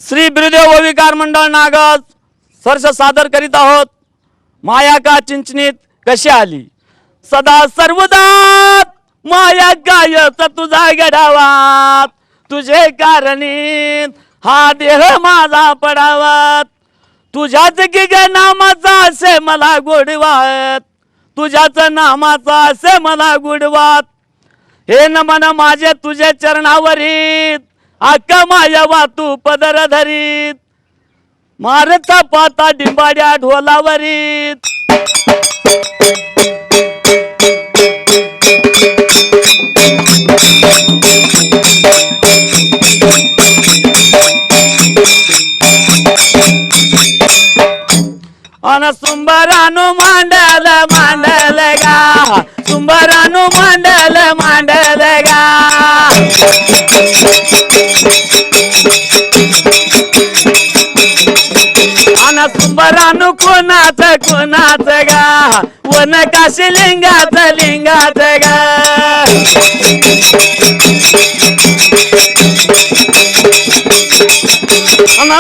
श्री बिरुदेव विकार मंडळ नागज सर्ष सादर करीत आहोत। माया का चिंचणीत कशी आली सदा सर्वदा माया गायत तुझा गडावात तुझे कारणी हा देह माझा पडावात तुझ्याच गिग नामाचा असे मला गोडवात तुझ्याच नामाचा असे मला गोडवात हे नमन माझे तुझे चरणावरीत आका माया वातू पदर धरीत मारचा पाता डिंबाड्या ढोलावरीत अन सुंबरानु मांडल मांडल गा सुंबरानु मांडल मांडल गा अन सुंबरानु कोणाच कोणाच गा वन काशी लिंगाच लिंगाच गा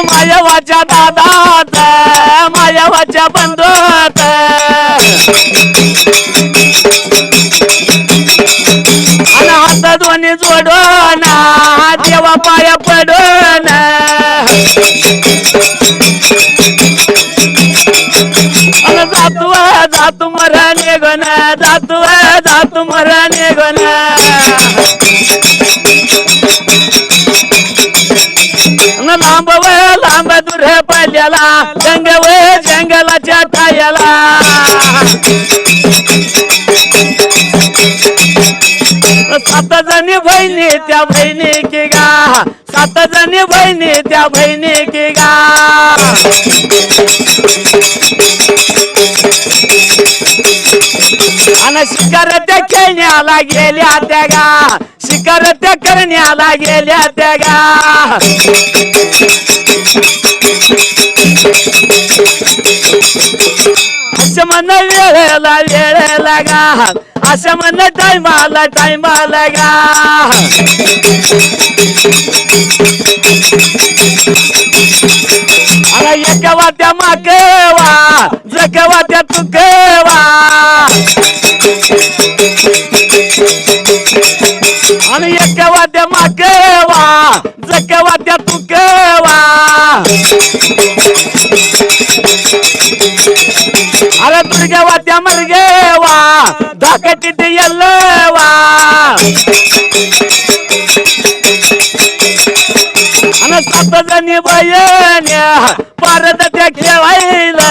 मायावाच्या दादात मायावाच्या बंधूत आणि हात दोन्ही जोडून देवा पाया पडून जातू जातू मरण निघून जातू मरण निघून लांब व लांब दूर पडल्याला जंग व जंगलाच्या ठायाला सात जणी बहिणी त्या बहिणी की गा सात जणी बहिणी त्या बहिणी की गा आणि शिकार त्या खेळण्याला गेल्या त्या गा शिकार त्या करण्याला गेल्या त्या गा असं म्हण वेळेला वेळेला गा असं म्हण टायमाला टायमाला गा आणि एका वाट्या मागवा जगवा त्या तुकवा आणि एका वाट्या मागवा जगवा त्या तुकवा अरे दुर्गेवा त्या मरगेवा धाकटी ते यल्लवा आणि सात जणी बहिण्या पारद त्या खेळायला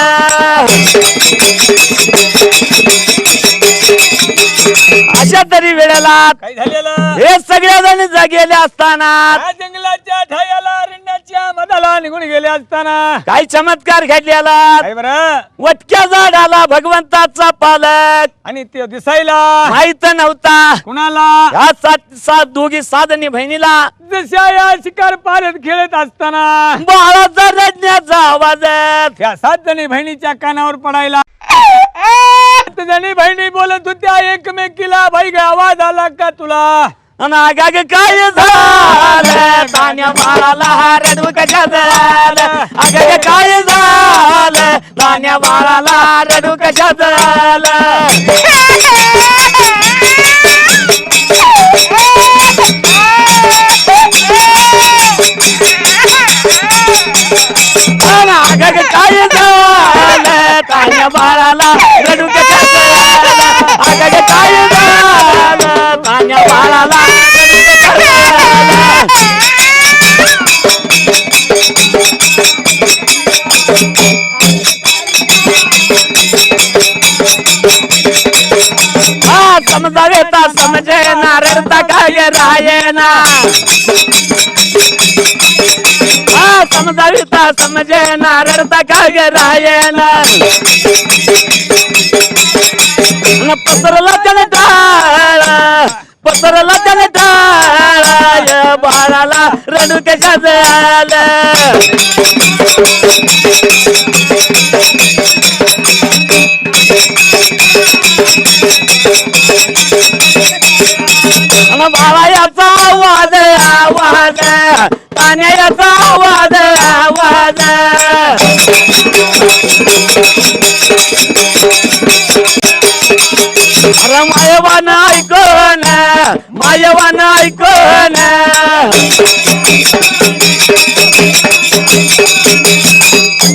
अशा तरी वेळेला काय झालेलं हे सगळ्या जण जगेले असताना जंगलाच्या ठायाला अरण्याच्या मधाला निघून गेले असताना काही चमत्कार घडलेला काय बरं वटक्या झाडाला भगवंताचा पालक आणि ते दिसायला माहित नव्हता कुणाला ह्या सात दोघी साधनी बहिणीला जशा या शिकार पारत खेळत असताना बाळाचा रडण्याचा आवाज त्या 7 जणी बहिणीच्या कानावर पडायला 7 जणी बहिणी बोलत होत्या एकमेकीला बाई ग आवाज आला का तुला अनागाग काय झालं तान्या बाळाला रडू कशा झालं अगं काय झालं तान्या बाळाला रडू कशा झालं अगं काय झालं तान्या बाळाला रडू कशा झालं अगं काय झालं तान्या बाळाला समजावे ता समजे ना रडता काय राये ना समजावे ता समजे ना रडता काय राये ना पसरला त्याने टाळा पसरला त्याने टाळा बाळाला रडू कशा झालं बाळा याचा आवाज आवाज तान्या याचा आवाज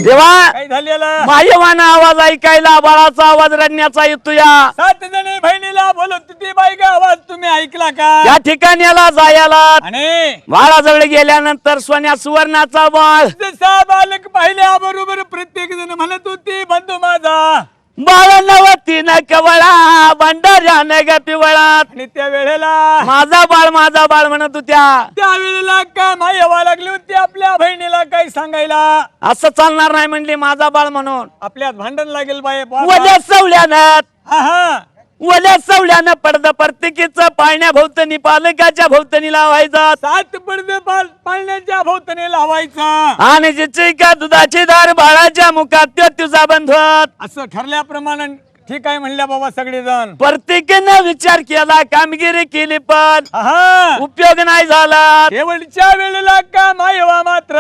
देवा काय झालेलं मायवाना आवाज ऐकायला, बाळाचा आवाज रडण्याचा येतोया. 7 जणी बहिणीला बोलत होती बाई गा, आवाज तुम्ही ऐकला का? या ठिकाण्याला जायला आणि बाळाजवळ गेल्यानंतर सोन्या सुवर्णाचा बाळ जसा बालक पाहिल्याबरोबर प्रत्येक जण म्हणत होती बंधू माझा. बाळ नवती न कवळा भंडाऱ्याने ग पिवळात. आणि त्या वेळेला माझा बाळ म्हणत होत्या. त्यावेळेला का माय यावा लागली होती आपल्या बहिणीला काही सांगायला. असं चालणार नाही म्हणली माझा बाळ म्हणून. आपल्यात भांडण लागेल बाई. वल्या सवल्यानं हा हा वल्या सवल्यानं पडदा प्रत्येकीचं पाळण्या भोवतणी पालकाच्या भोवतणी लावायचा. 7 पडदे पाळण्याच्या भोवतणी लावायचा. आणि जिची का दुधाची धार बाळाच्या मुखात त्यो तुझा बंधवत. असं ठरल्याप्रमाणे ठीक आहे म्हणल्या बाबा सगळेजण. प्रत्येकीनं विचार केला, कामगिरी केली, पण हा उपयोग नाही झाला. शेवटच्या वेळेला का मायवा मात्र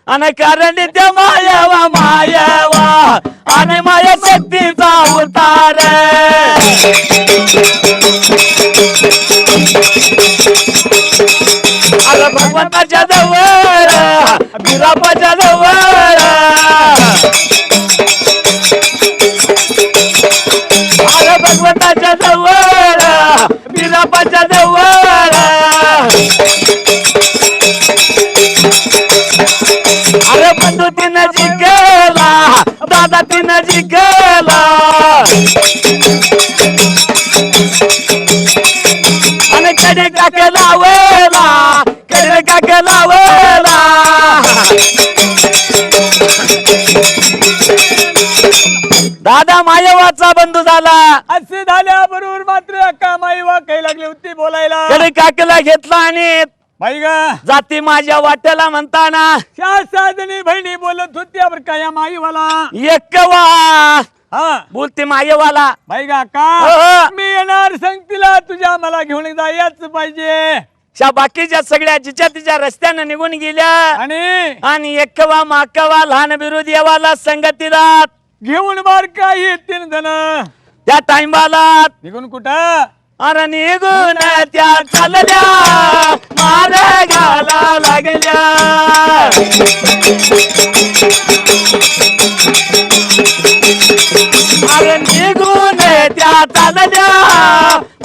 आणि कारण त्या मायावा आणि माया शक्तीचा अवतार. अरे भगवंताच्या जवळ बिरापाच्या जवळ अरे भगवंताच्या जवळ बिरापाच्या जवळ अरे बंधू तिनं जिंकला, दादा तिनं जिंकला. आणि कडे काके लावला, कडे काके लावला. दादा मायवाचा बंधू झाला. असे झाल्याबरोबर मात्र का माईवा काही लागली होती बोलायला. कडे काकेला घेतला आणि बाई गा जाती माझ्या वाट्याला म्हणताना 6 जणी बहिणी बोलत होत्या बरं का या माईवाला. एकवा हा बोलते मायवाला. बाई गा हो. का मी येणार सांगतीला तुझ्या मला घेऊन जायच पाहिजे. बाकीच्या सगळ्या जिच्या तिच्या रस्त्यानं निघून गेल्या. आणि एकवा माकवा लहान विरोधी येवाला संगतीला घेऊन बार का हे 3 जण त्या टाइमाला निघून कुठं अरे निघून त्या चालल्या मार घाला लागल्या. अरे निघून त्या चालल्या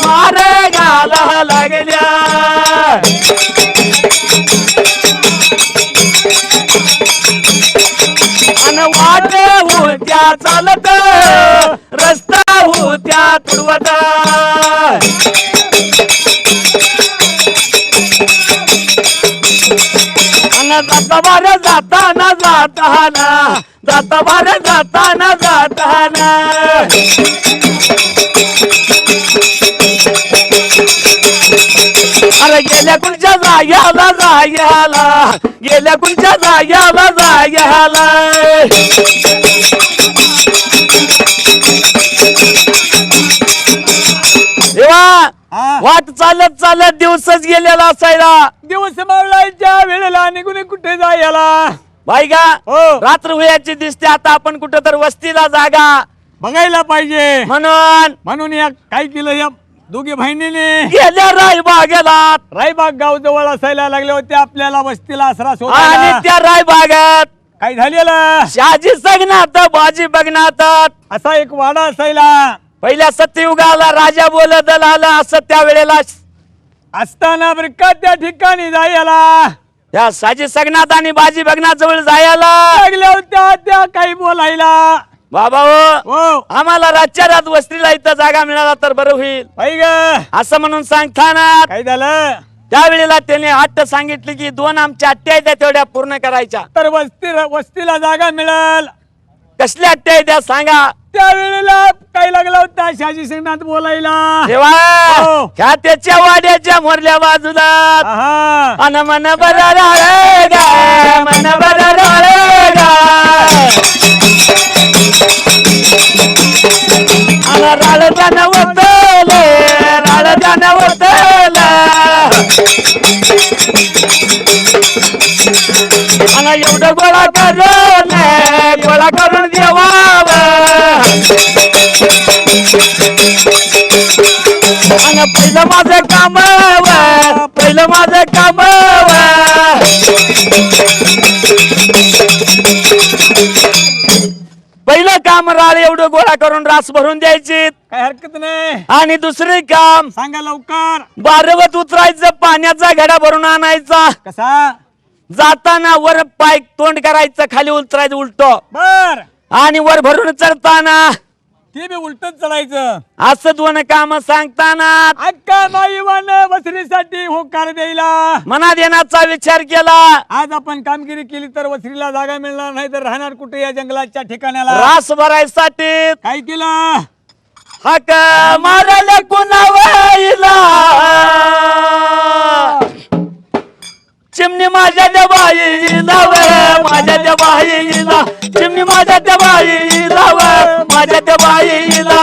मार घाला लागल्या. अन वाट होत्या चालत रस्ता होत्या तुडवत. अन जातावार जाताना जातावार जाताना अरे गेल्या कुणच्या जाग्याला गेल्या कुणच्या जाग्याला देवा वाट चालत चालत दिवसच गेलेला असायला. दिवस मावळायच्या वेळेला निघून कुठे जायला. बाई का हो रात्र व्हायची दिसते. आता आपण कुठं तर वस्तीला जागा बघायला पाहिजे. म्हणून या काय केलं या दोघी बहिणीने गेल्या रायबाग गाव जवळ असायला लागले होते आपल्याला वस्तीला आसरा आणि शोधायला. त्या रायबागात काय झालेलं शहाजी सगनात बाजी बघनात असा एक वाडा असायला. पहिल्या सत्ययुगाला राजा बोलत आला असं त्या वेळेला असताना बरं का त्या ठिकाणी जायला त्या साजी सगनाथ आणि बाजी बघनाथ जवळ जायला लागल्या होत्या त्या काही बोलायला. बाबा हो आम्हाला रातच्या रात वस्तीला इथं जागा मिळाला तर बरं होईल बाई ग असं म्हणून सांगताना काय झालं त्यावेळेला त्याने अट्ट सांगितली की 2 आमच्या अट्ट्या आहेत तेवढ्या पूर्ण करायच्या. तर वस्तीला जागा मिळेल. कसल्या अट्ट्या आहेत त्या सांगा. त्यावेळेला काय लागला होता शहाजी सिंगनाथ बोलायला. देवा हो. ह्या त्याच्या वाड्याच्या मोरल्या बाजूला आहा. अन मन बरं राळे गा मन बरं राळे गा अन राळ जाणं होतले राळ जाणं होतल अन एवढं गोळा करून देवावं आणि पहिलं माझं काम पहिलं माझं काम पहिलं काम राळ एवढं गोळा करून रास भरून द्यायची काय हरकत नाही. आणि दुसरे काम सांगा लवकर. बारवत उतरायचं पाण्याचा घडा भरून आणायचा कसा? जाताना वर पाय तोंड करायचं खाली उतरायचं उलट बर. आणि वर भरून चढताना ते बी उलटच चढायचं. असं दोन काम सांगताना अक्का माईवाने वसरीसाठी होकार द्यायला मनात येण्याचा विचार केला. आज आपण कामगिरी केली तर वसरीला जागा मिळणार नाही तर राहणार कुठे या जंगलाच्या ठिकाणाला. रास भरायसाठी काय केलं? हक मारायला कुणावाईला चिमणी माझ्या त्या बाईला माझ्या त्या बाईला चिमणी माझ्या त्या बाईला माझ्या त्या बाईला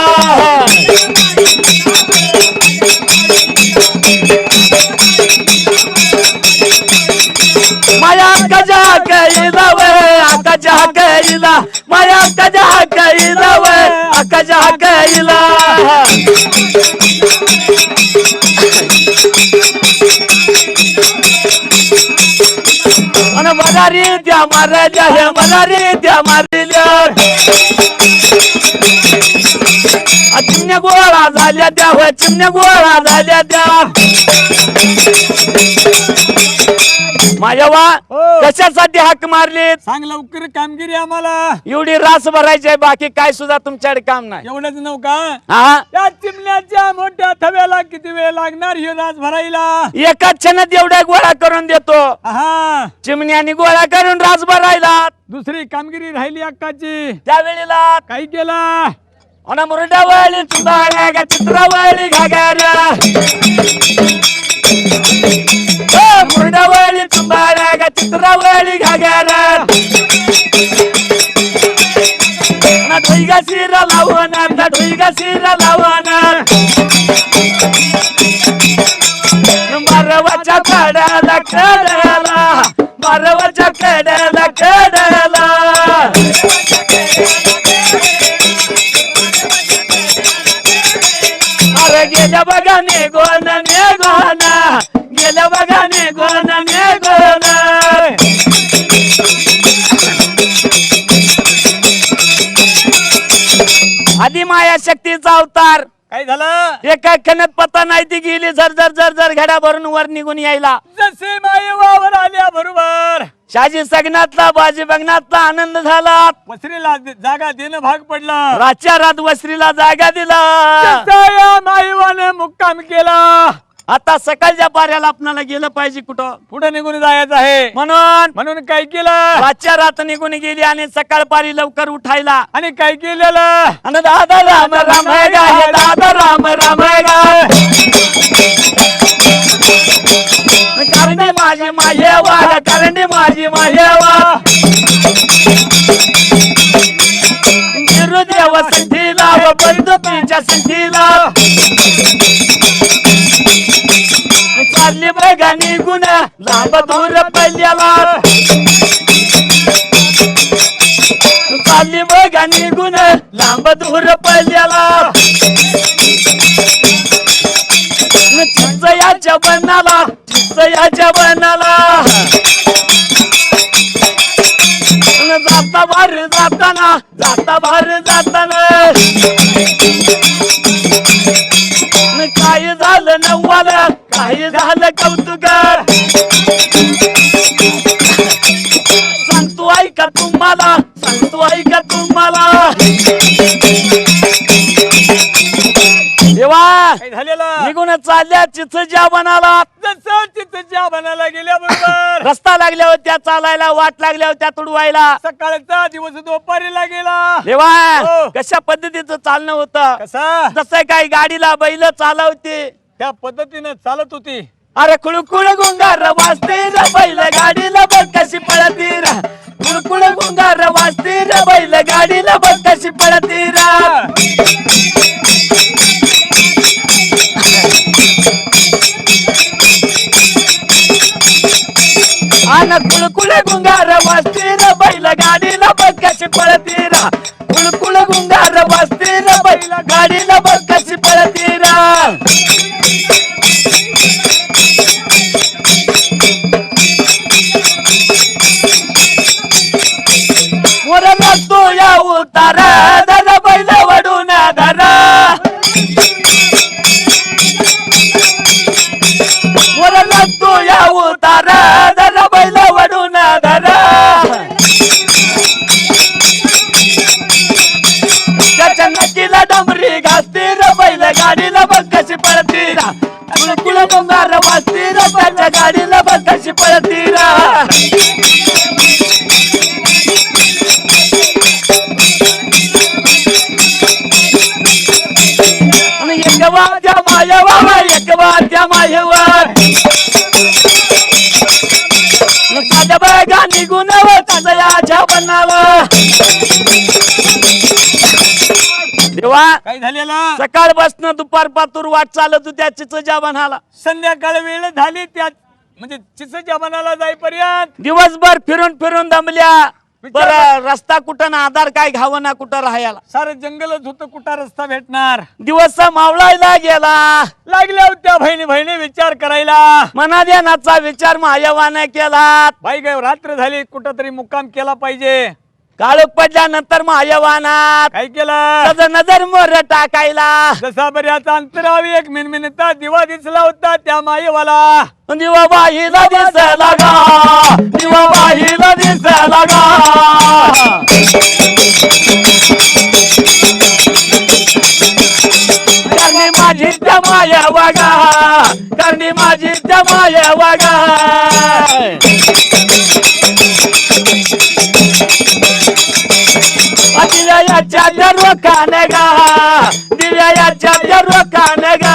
माया अक्काच्या कैला अक्काच्या कैला माया अक्काच्या कैला अक्काच्या कैला आणि मला रे त्या मारल्या हे मला रे त्या मारल्या चिमण्या गोळा झाल्या त्या चिमण्या गोळा झाल्या त्या मायावा कशासाठी हाक मारली? सांग लवकर. कामगिरी आम्हाला एवढी रास भरायची आहे बाकी काय सुद्धा तुमच्याकडे काम नाही. एवढंच नव्हता. हा त्या चिमण्याच्या मोठ्या थव्याला किती वेळ लागणार ही रास भरायला? एका क्षणात एवढा गोळा करून देतो. हा. चिमण्याने गोळा करून रास भरायला. दुसरी कामगिरी राहिली अक्काची. त्यावेळेला काय केलं? अन मुरडावळी चुंबाड्या चित्रावळी घागाऱ्या मुरडावळी चुंबाड्या चित्रावळी घागाऱ्या ढोईगा शिरा लावणार ढोईगा शिरा लावणार मारवाच्या कड्याला कड्याला मारवाच्या कड्याला कड्याला अरे गेल्या बघा निघून निघून गेल्या बघा निघून निघून आधी माया शक्तीचा अवतार. काय झालं? एका क्षणात पता नाही ती गेली झर झर झर झर घड्या भरून वर निघून यायला. जसे माई वावर आल्या बरोबर शाजी सगनातला बाजी बघण्यातला आनंद झाला. वसरीला जागा देणं भाग पडलं. रातच्या रात वस्त्रीला जागा दिला. या माईवाने मुक्काम केला. आता सकाळच्या पाऱ्याला आपल्याला गेलं पाहिजे कुठं पुढे निघून जायचं आहे. म्हणून काय केलं? रातच्या रात निघून गेली आणि सकाळ पारी लवकर उठायला. आणि काय केलेलं? आणि दादा राम राम गाय दादा राम राम गाय करणे माझी माहेवा करणे माझी माहेवा गिरुदेव संधीला व बंधुकीच्या संधीला चालली बघा निघून लांब दूर पल्ल्याला चालली बघा निघून लांब दूर पल्ल्याला चिंचयाच्या बनाला चिंचयाच्या बनाला जाता भार जाताना जाता भार जाताना काय झालं नव्वाला काय झालं कौतुक सांगतो ऐका तुम्हाला सांगतो ऐका तुम्हाला देवा काय झालेलं? निघून चालल्या चिचच्या बनाला. जसं चित्तच्या बनाला गेल्याबरोबर रस्ता लागल्या होत्या चालायला वाट लागल्या होत्या तुडवायला. सकाळचा दिवस दुपारीला गेला. देवा हो. कशा पद्धतीचं चालणं होतं? कसा? जसं काही गाडीला बैल चालवते त्या पद्धतीने चालत होती. अरे कुळकुळ गुंगार वाजते र बैल गाडीला बघ कशी पळती र कुळकुळ गुंगार वाजते र बैल गाडीला बघ कशी पळती र आन कुळकुळ गुंगार वाजते र बैल गाडीला बघ कशी पळती र कुळकुळ गुंगार वाजते र बैल गाडीला बघ कशी पळती र लागतो या उतार धर बैल वडून धर वर लागतो या उतार धर बैल वडून धर त्याच्या नक्कीला डमरी घासतीर बैल गाडीला बघ कशी पळतीर कुळकुळ बंगार वाजतीर त्याच्या गाडीला बघ कशी पळतीर एक वाद्या मायवा एक वाद्या मायवर साध्या बघा निघून त्याचं याच्या बनावं देवा काय झालेलं सकाळ बसणं दुपार पातूर वाट चालत त्या चिचच्या बनाला संध्याकाळ वेळ झाली त्या म्हणजे चिचच्या बनाला जाईपर्यंत दिवसभर फिरून फिरून दमल्या बर रस्ता कुठं ना आधार काय घावं ना कुठं राहायला सारं जंगलच होतं कुठं रस्ता भेटणार दिवस मावळायला गेला लागल्या होत्या बहिणी विचार करायला मना ध्यानाचा विचार मायवाने केला बाई काय रात्र झाली कुठं तरी मुक्काम केला पाहिजे काळोख पडल्यानंतर मायवानात काय केलं त्याचं नजर मोर टाकायला जसा बऱ्याचा अंतरावी एक मिनमिनता दिवा दिसला होता त्या मायवाला दिवा बाईला दिसायला गा दिवा बाईला दिसायला गा करणी माझी त्या माया वागा करणी माझी त्या माया वागा दिव्याच्या रोखाने गा दिव्याच्या रोखाने गा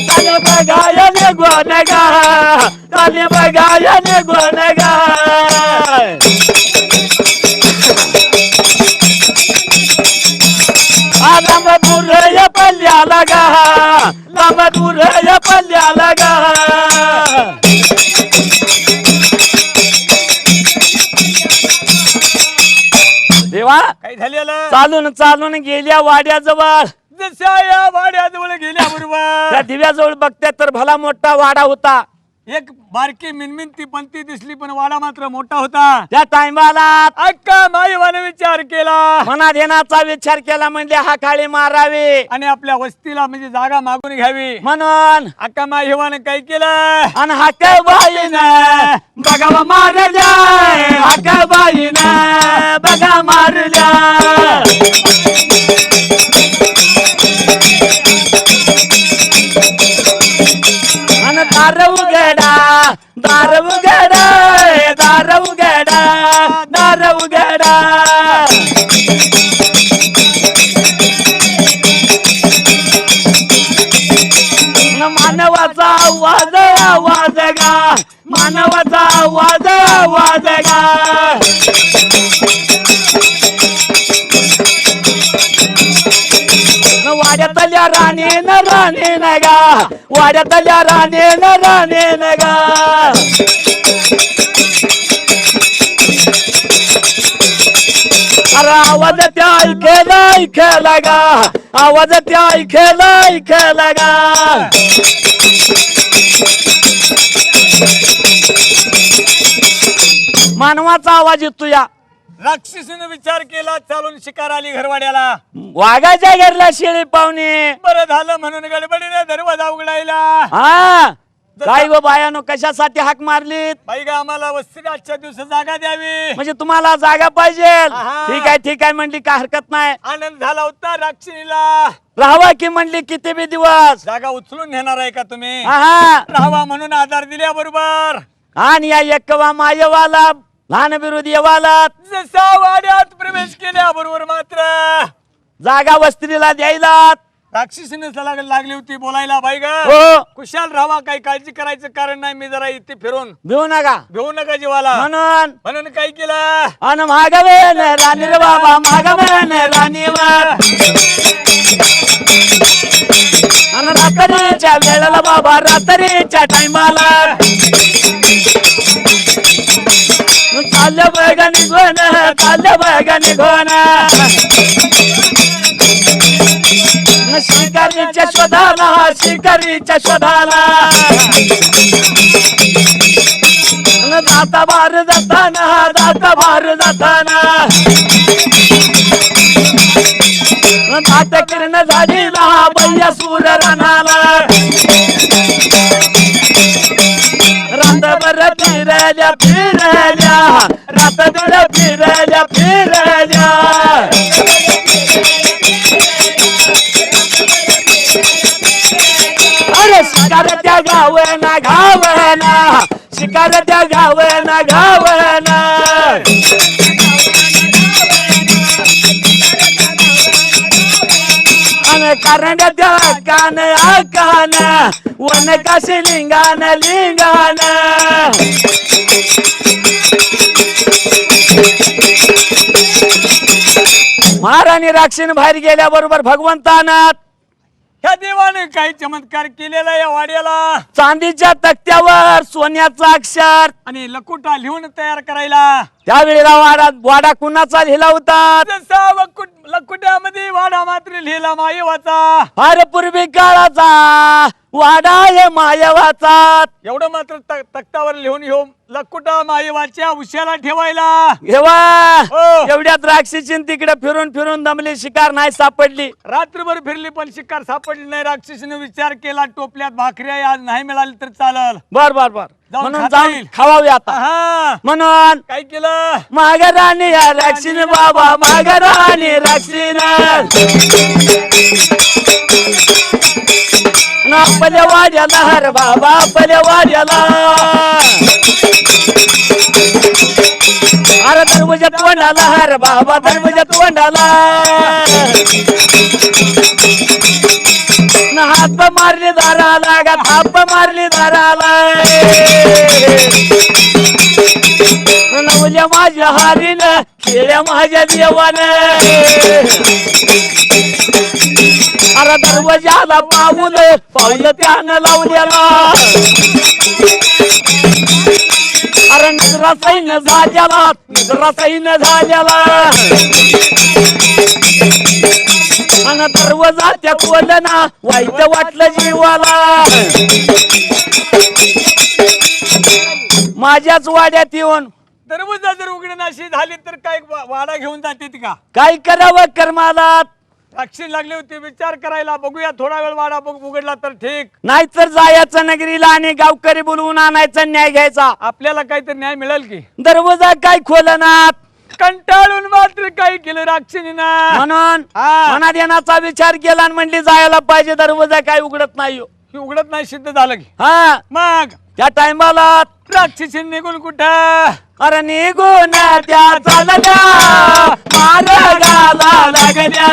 ताली बघायने गोने गा ताली बघायने गोने गा लांब दूर या पल्ल्याला गा लांब दूर या पल्ल्याला गा देवा काय झालेलं चालून चालून गेल्या वाड्याजवळ जशा या वाड्याजवळ गेल्याबरोबर त्या दिव्याजवळ बघते तर भला मोठा वाडा होता एक बारकी मिनमिनती पंती दिसली पण वाडा मात्र मोठा होता त्या टाइमाला अक्का माईवाने विचार केला मना ध्यानाचा विचार केला म्हणजे हा खाली मारावे आणि आपल्या वस्तीला म्हणजे जागा मागून घ्यावी म्हणून अक्का माईवाने काय केलं आणि हाक बाईनं बघा मारल्या हाक बाईनं बघा मारल्या आणि दार उघडा दार उघडा दार उघडा दार उघडा मानवाचा आवाज आवाज गा मानवाचा आवाज आवाज गा वाड्यातल्या राणीनं राणीनं गा वाड्यातल्या राणीनं राणीनं गा अरे आवाज त्या ऐकेला ऐकेला गा आवाज त्या ऐकेला ऐकेला गा मानवाचा आवाज येतो या राक्षसीने विचार केला चालून शिकार आली घरवाड्याला वाघाच्या घरला शेळी पाहुणे बरं झालं म्हणून गडबडीने दरवाजा उघडायला हा काय गो बायानो कशासाठी हाक मारलीत बाई गा आम्हाला वस्तीला आजच्या दिवस जागा द्यावी म्हणजे तुम्हाला जागा पाहिजे आहा. ठीक आहे म्हणली काय हरकत नाही आनंद झाला होता राक्षसीला राहावा की म्हणली किती बी दिवस जागा उचलून नेणार आहे का तुम्ही हा राहावा म्हणून आधार दिल्याबरोबर आणि या एकवा मायवाला लहान विरोधी येवाला जसा वाड्यात प्रवेश केल्याबरोबर मात्र जागा वस्तीला द्यायला राक्षसीने लागली होती बोलायला बाई गा हो कुशाल राहावा काही काळजी करायचं कारण नाही मी जरा इथे फिरून भिवू नका घेऊ नका जीवाला म्हणून काय केलं अन मागवेन राणी रे बाबा मागवेन राणीवर अन रात्रीच्या वेळेला बाबा रात्रीच्या टायमाला चालल्या बघा निघून चालल्या बघा निघून शिकारीच्या शोधाला शिकारीच्या शोधाला जाता बार जाताना जाता बार जाताना दाट किरण झाडीला बैया सूर रानाला रातभर फिरल्या फिरल्या रातभर फिरल्या फिरल्या अरे शिकार त्या गावना गावना शिकार त्या गावना गावना अन कारण त्या कान आकान वन काशी लिंगान लिंगान महाराणी राक्षीन बाहेर गेल्याबरोबर भगवंतानं ह्या देवाने काही चमत्कार केलेला या वाड्याला चांदीच्या तक्त्यावर सोन्याचा अक्षर आणि लकुटा लिहून तयार करायला त्यावेळेला वाडा कुणाचा लिहिला होता जसा लकुट्यामध्ये वाडा मात्र लिहिला मायवाचा फार पूर्वी काळाचा वाडा आहे मायवाचा एवढं मात्र तक्तावर लिहून घेऊन लकुटा मायवाच्या उशाला ठेवायला घेवा हो. एवढ्या द्राक्षीची तिकडे फिरून फिरून दमली शिकार नाही सापडली रात्रभर फिरली पण शिकार सापडली नाही राक्षसीने विचार केला टोपल्यात भाकरी आज नाही मिळाली तर चालल बर बर बर जाऊन म्हणून खाता जाऊन येईल. खावावी आता हा म्हणून काय केलं माघराणी या राक्षीन बाबा माघराणी राक्षीन आपल्या वाड्याला हर बाबा आपल्या वाड्याला अरे दरवाजा तोंडाला हर बाबा दरवाजा तोंडाला हात मारली दाराला गा थाप मारली दाराला नवल्या माझ्या हारीन खेळ्या माझ्या देवानं अरे दरवाजाला पाऊल त्यानं लावल्याला अरे नजरा सैन झाल्याला नजरा सैन झाल्याला अन दरवाजा त्या कोलना वाईट वाटलं जीवाला माझ्याच वाड्यात येऊन दरवाजा जर उघडणाशी झाली तर काय वाडा घेऊन जाते का काय करावं कर्माला राक्षी लागली होती विचार करायला बघूया थोडा वेळ वाडा उघडला तर ठीक नाहीतर जायचं नगरीला आणि गावकरी बोलवून आणायचा न्याय घ्यायचा आपल्याला काहीतरी न्याय मिळेल की दरवाजा काय खोलनात कंटाळून मात्र काय केलं राक्षसीना म्हणून हा. मनात येण्याचा विचार केला आणि म्हणली जायला पाहिजे दरवाजा काय उघडत नाही की उघडत नाही सिद्ध झालं की हा मग त्या टायमाला राक्षसी निघून कुठं अरे निघून त्या चालल्या मार्गाला लागल्या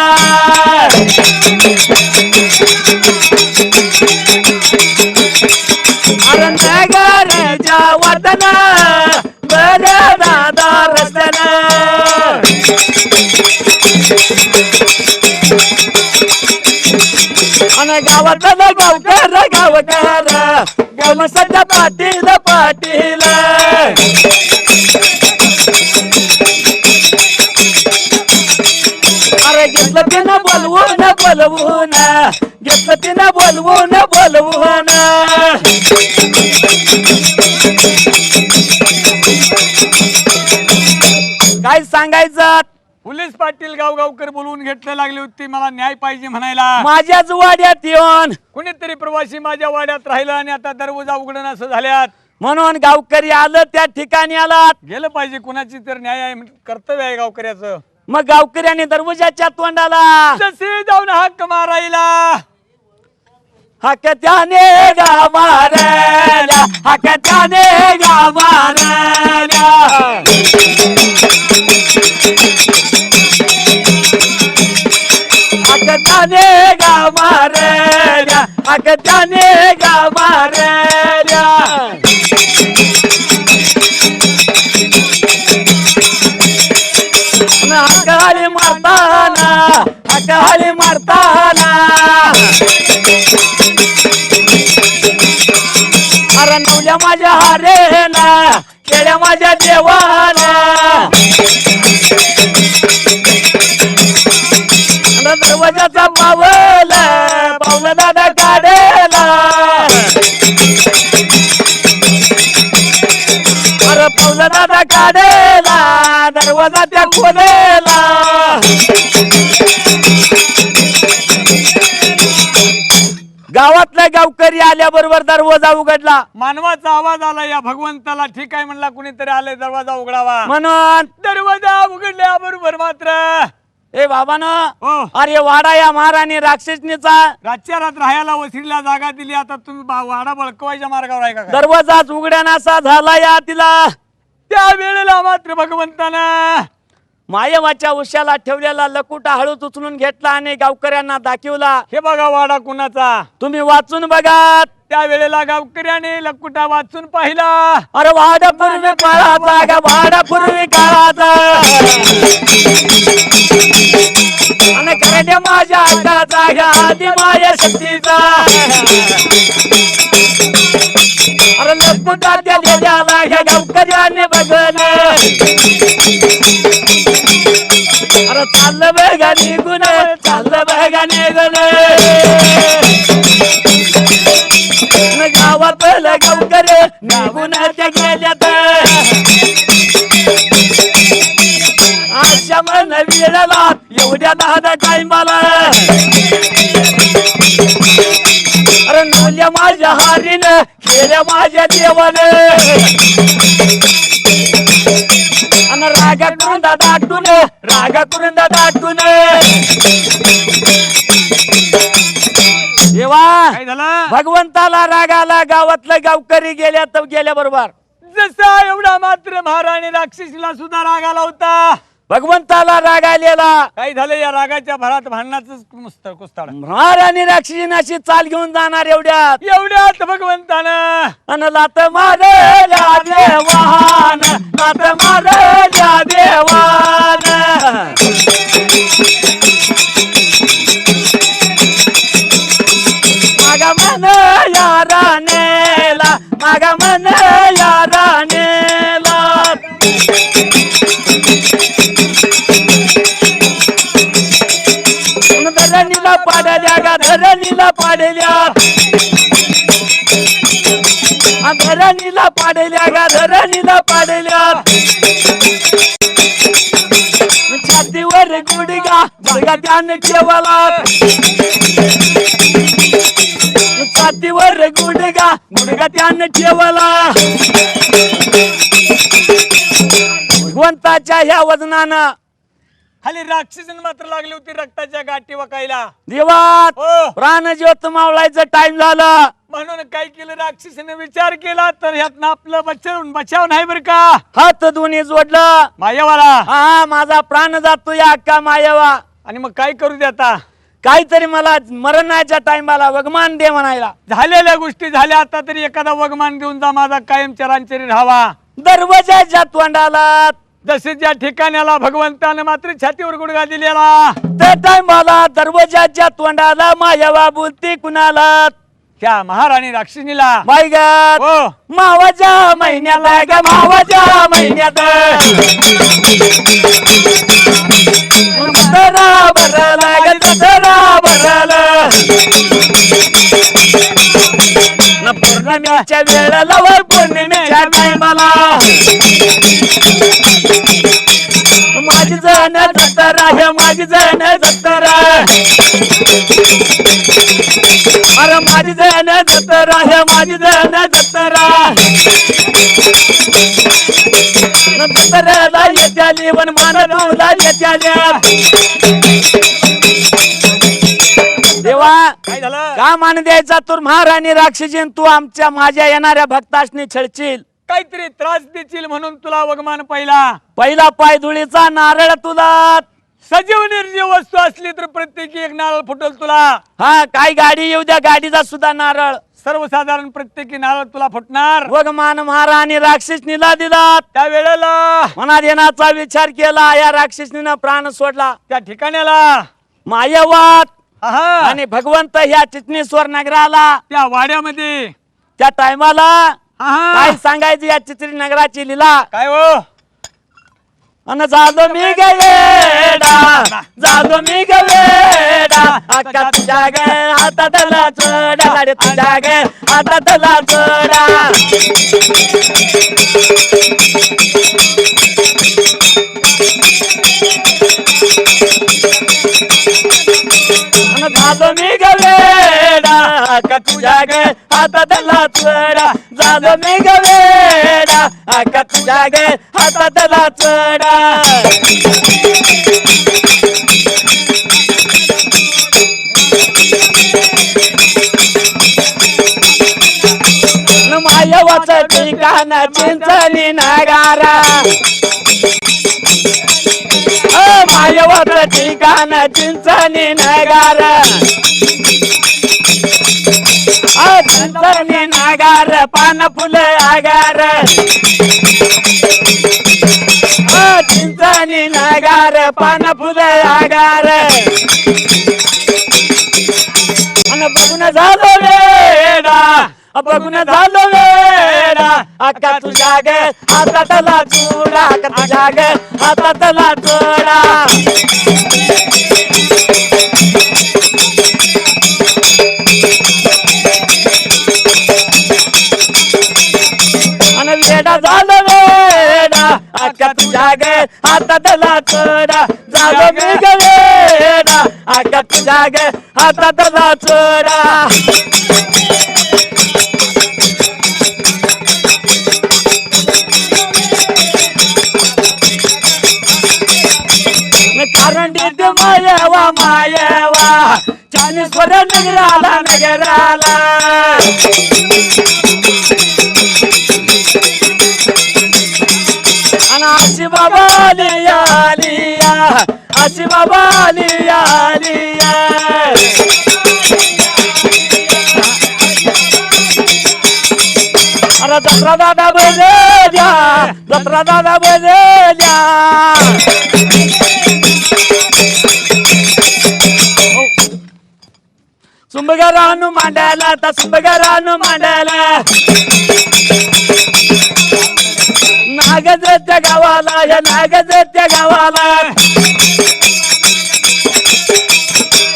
अरे नगरच्या वतन बऱ्या दादा रस्तन आणि गावातला गावकर गावकर गाव सध्या पाटील पाटील अरे घेतलं तिनं बोलवून बोलवून घेतलं तिनं बोलवून बोलवून काय सांगायचं पोलीस पाटील गावकर बोलवून घेतले लागली होती मला न्याय पाहिजे म्हणायला माझ्याच वाड्यात येऊन कुणीतरी प्रवासी माझ्या वाड्यात राहिला आणि आता दरवाजा उघडण असं झाल्यात म्हणून गावकरी आलं त्या ठिकाणी आला गेलं पाहिजे कुणाची तर न्याय आहे कर्तव्य आहे गावकऱ्याचं मग गावकऱ्याने दरवाजाच्या तोंडाला जसे जाऊन हाक मारायला हक त्याने गा मारल्या हक त्याने गा मारल्या हक त्याने गा मारल्या हक त्याने गा मारल्या हकाळी मारताना हकाळी मारताना अरे नवल्या माझ्या हारेना केल्या माझ्या देवाना दरवाजाचा पावल पावल दादा काढेला अरे काढेला दरवाजा त्या खोलेला. गावातले गावकरी आल्याबरोबर दरवाजा उघडला. मानवाचा आवाज आला या भगवंताला. ठीक आहे म्हणला, कुणीतरी आले, दरवाजा उघडावा म्हणून दरवाजा उघडल्याबरोबर मात्र ए बाबानं हो अरे वाडा या महाराणी राक्षसनीचा रातच्या रात राहायला वसरीला जागा दिली. आता तुम्ही वाडा बळकवायच्या मार्गावर आहे का काय? दरवाजाच उघड्यानासा झाला या तिला. त्या वेळेला मात्र भगवंतानं मायवाच्या उशाला ठेवलेला लकुटा हळूच उचलून घेतला आणि गावकऱ्यांना दाखवला. हे बघा वाडा कुणाचा. तुम्ही वाचून बघा. त्या वेळेला गावकऱ्याने लकुटा वाचून पाहिला. अरे वाडा पूर्वी काळाचा गा वाडा पूर्वी काळाचा आणि करण्या माझ्या हक्काचा ह्या आदि माया शक्तीचा. अरे लकुटा त्या देण्याला ह्या गावकऱ्याने बघलं. अरे चाललं बघा निघून चाललं बघा निघून. गावातलं गावकरी निघून त्या गेल्यात. आशा मन विळला एवढ्या दहा टायमाला. अरे नवल्या माझ्या हारीन खेळ्या माझ्या देवाने. आणि रागा करून दाटून रागा करून दाटून देवा काय झालं? भगवंताला रागाला गावातलं गावकरी गेल्या बरोबर. जसा एवढा मात्र महाराणी राक्षसीला सुद्धा राग आला होता. भगवंताला राग आलेला. काय झालं या रागाच्या भरात भांडणाच कुस्ताड. महाराणी राक्षसीनाशी चाल घेऊन जाणार एवढ्यात भगवंतानं अन लात मारल्या देवान लात मारल्या देवान. मागा मन यारानेला मागा मन यारानेला. धरणीला पाडल्या गा धरणीला पाडल्या. धरणीला पाडल्या गा धरणीला पाडल्या. छातीवर गुडगा गुडगा त्याने ठेवला. छातीवर गुडगा गुडगा त्याने ठेवला. भगवंताच्या ह्या वजनानं खाली राक्षसीन मात्र लागली होती रक्ताच्या गाठी वकायला. देवात हो प्राण ज्योत मावळायचं टाइम झालं. म्हणून काय केलं राक्षसीने विचार केला तर ह्यात आपलं बचाव नाही बर का. हात दोन्ही जोडलं. मायावाला हा माझा प्राण जातो या अक्का मायावा. आणि मग काय करू दे आता. काहीतरी मला मरणाच्या टाइमाला वगमान दे म्हणायला. झालेल्या गोष्टी झाल्या. आता तरी एखादा वगमान देऊन जा माझा कायम चरांचरी राहावा. दरवाजाच्या तोंडाला जसे ज्या ठिकाणाला भगवंताने मात्र छातीवर गुडघा दिलेला त्या टाइमाला दरवाजाच्या तोंडाला मायावा बोलते कुणाला. त्या महाराणी राक्षसीला बाई ग हो मावाच्या महिन्याला ग मावाच्या महिन्यात दसरा भरला ग दसरा भरला. पौर्णिमेच्या वेळेला वर पौर्णिमेच्या टायमाला माझी जण जत्रा हे माझी जण जत्रा. अरे माझी जण जत्रा हे माझी जण जत्रा. जत्रेला येत्याली पण मानवला येत्याल्या. देवा काय झालं. का मान द्यायचा तू महाराणी राक्षसीन तू आमच्या माझ्या येणाऱ्या भक्तासनी छळशील. काहीतरी त्रास देशील म्हणून तुला वगमान पहिला पाय धुळीचा नारळ तुला. सजीव निर्जीव वस्तू असली तर प्रत्येकी एक नारळ फुटल तुला. हा काय गाडी येऊ द्या गाडीचा सुद्धा नारळ. सर्वसाधारण प्रत्येकी नारळ तुला फुटणार. वगमान महाराणी राक्षसनीला दिला. त्या वेळेला मनात येण्याचा विचार केला. या राक्षसनीनं प्राण सोडला. त्या ठिकाणाला मायावात आहा आणि भगवंत ह्या चिटणीश्वर नगराला त्या वाड्यामध्ये त्या टायमाला आहा काय सांगायचं या चित्री नगराची लीला. काय हो अन जादो मी गेलेडा जादो मी गेलेडा अक्का तुझ्या गे हातातला चोडा गाडी तुझ्या गे हातातला चोडा. झालो मी गवेडा का तुझ्या ग हातातला चोडा झालो मी गवेडा का तुझ्या ग हातातला चोडा मायवाच ठिकाण चिंचणी नगारा मायवाच ठिकाण चिंचणी नगारा चिंचणी नगार पान फुल आगार चिंचणी नगार पान फुल आगार आणि बघून झालो वेडा बघून झालो वेडा अक्का तुझ्या ग हातातला चोडा अक्का तुझ्या ग हातातला चोडा आणि वेडा झालो वेडा अक्का तुझ्या ग हातातला चोडा झालो मी ग वेडा अक्का तुझ्या ग हातातला चोडा कारंडीत मायवा मायवा चानीश्वर नगराला नगराला आणि आशी बाबा लिया लिया आशी बाबा लिया लिया अरे जत्रा दादा बजल्या जत्रा दादा बजल्या सुंबगरानु मांडायला तर सुंबगरानु मांडायला नागजच्या गावाला या नागजच्या गावाला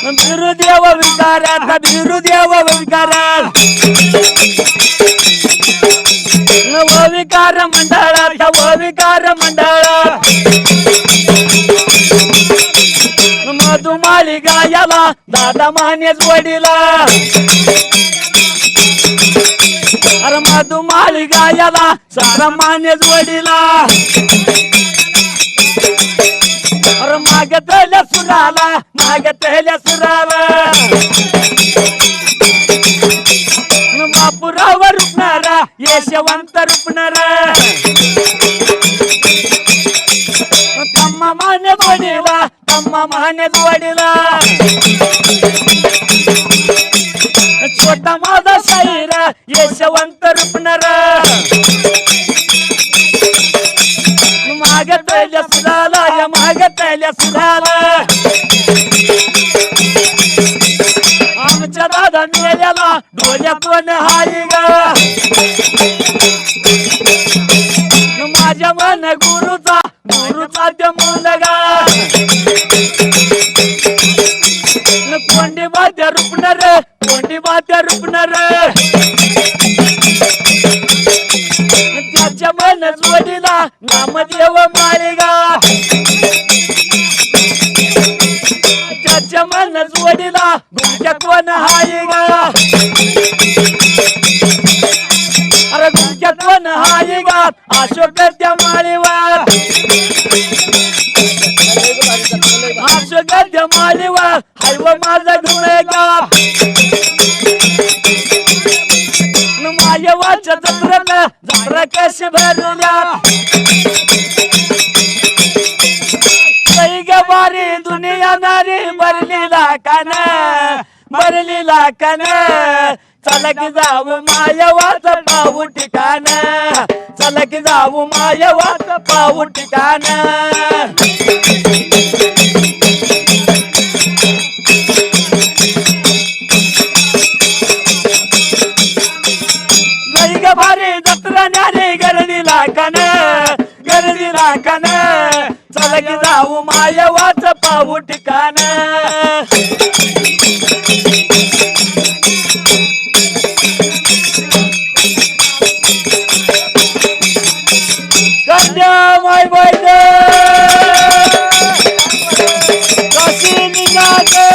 बिरुदेव विकारात बिरुदेव विकारात विकार मंडळात विकार मंडळात मधुमाळी गायाला दादा मानेच वडीला अरे मधुमाळी गायाला सारा मानेच वडीला अरे मागतल्या सुराला मागतल्या सुराला बापुरावर रुपणारा यशवंत रुपणारा तम्मा मानेच वडीला तम्मा मानेच वडीला छोटा माझा शाहीर यशवंत रुपणारा मागतल्या सुराला या मागतल्या सुराला आमच्या दादा मेल्याला डोळ्यातून हाय ग माझ्या मन गुरुचा गुरुचा ते मुलगा कोंडी वाद्य रुपणार कोंडी वाद्य रुपणार त्याच्या मन जोडीला नामदेव माळेगा त्याच्या मन जोडीला गुंच्या कोण हाय गा अरे गुंच्या कोण हाय गा अशोक त्या माळीवर अशोक त्या माळीवर हायव माझा गुणगा मायवाच्या जत्रेत जत्रा कशी भरल्या बारी दुनिया नारी भरलीला कान भरलीला कान चला की जाऊ मायवाच पाहू ठिकाण चला की जाऊ मायवाच पाहू ठिकाण भारी जत्रा न्यारी गर्दीला कान गर्दीला कान चला की जाऊ मायवाच पाहू ठिकाण कन्या माय बैठ कशी निघाले